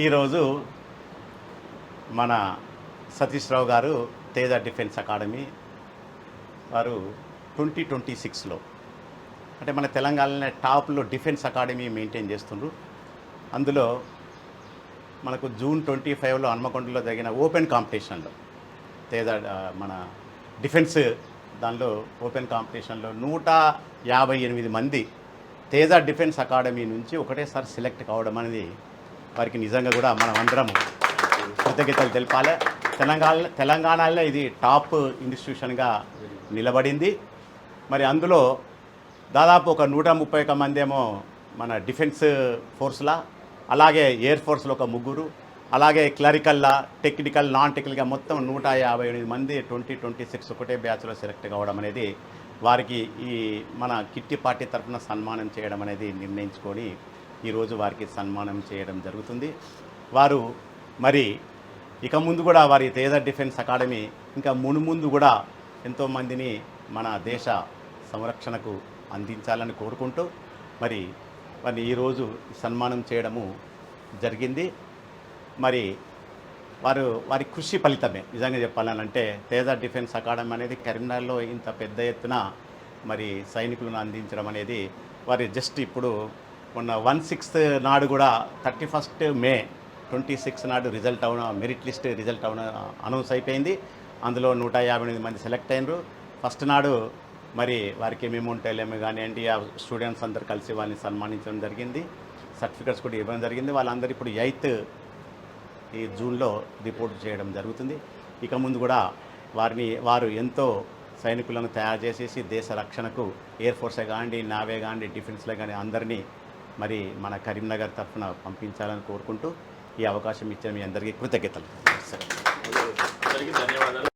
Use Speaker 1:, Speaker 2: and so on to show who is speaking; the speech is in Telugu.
Speaker 1: ఈరోజు మన సతీష్ రావు గారు తేజ డిఫెన్స్ అకాడమీ వారు 2026లో అంటే మన తెలంగాణలో టాప్లో డిఫెన్స్ అకాడమీ మెయింటైన్ చేస్తుండ్రు. అందులో మనకు జూన్ 25లో హన్మకొండలో జరిగిన ఓపెన్ కాంపిటీషన్లో తేజ మన డిఫెన్స్ దానిలో ఓపెన్ కాంపిటీషన్లో 158 మంది తేజ డిఫెన్స్ అకాడమీ నుంచి ఒకటేసారి సెలెక్ట్ కావడం అనేది వారికి నిజంగా కూడా మనం అందరం కృతజ్ఞతలు తెలపాలి. తెలంగాణలో ఇది టాప్ ఇన్స్టిట్యూషన్గా నిలబడింది. మరి అందులో దాదాపు ఒక 131 మంది ఏమో మన డిఫెన్స్ ఫోర్స్లా, అలాగే ఎయిర్ ఫోర్స్లో ఒక 3, అలాగే క్లరికల్లా, టెక్నికల్, నాన్ టెక్నికల్గా మొత్తం 158 మంది 2026 ఒకటే బ్యాచ్లో సెలెక్ట్ కావడం అనేది వారికి ఈ మన కిట్టి పార్టీ తరఫున సన్మానం చేయడం అనేది నిర్ణయించుకొని ఈరోజు వారికి సన్మానం చేయడం జరుగుతుంది. వారు మరి ఇక ముందు కూడా వారి తేజ డిఫెన్స్ అకాడమీ ఇంకా మునుముందు కూడా ఎంతోమందిని మన దేశ సంరక్షణకు అందించాలని కోరుకుంటూ మరి వారిని ఈరోజు సన్మానం చేయడము జరిగింది. మరి వారి కృషి ఫలితమే నిజంగా చెప్పాలనంటే తేజ డిఫెన్స్ అకాడమీ అనేది కరీంనగర్లో ఇంత పెద్ద ఎత్తున మరి సైనికులను అందించడం అనేది వారి జస్ట్ ఇప్పుడు మొన్న 16 నాడు కూడా 31 మే 26 నాడు result merit list result announce అయిపోయింది. అందులో 158 మంది సెలెక్ట్ అయినరు. ఫస్ట్ నాడు మరి వారికి మెమోంటైలేమి కానివ్వండి, ఆ స్టూడెంట్స్ అందరు కలిసి వాళ్ళని సన్మానించడం జరిగింది. సర్టిఫికెట్స్ కూడా ఇవ్వడం జరిగింది. వాళ్ళందరూ ఇప్పుడు 8th ఈ జూన్లో రిపోర్ట్ చేయడం జరుగుతుంది. ఇక ముందు కూడా వారు ఎంతో సైనికులను తయారు చేసేసి దేశ రక్షణకు ఎయిర్ ఫోర్సే కానివ్వండి, నావే కానివ్వండి, డిఫెన్స్లో కానీ అందరినీ మరి మన కరీంనగర్ తరఫున పంపించాలని కోరుకుంటూ ఈ అవకాశం ఇచ్చిన మీ అందరికీ కృతజ్ఞతలు.
Speaker 2: ధన్యవాదాలు.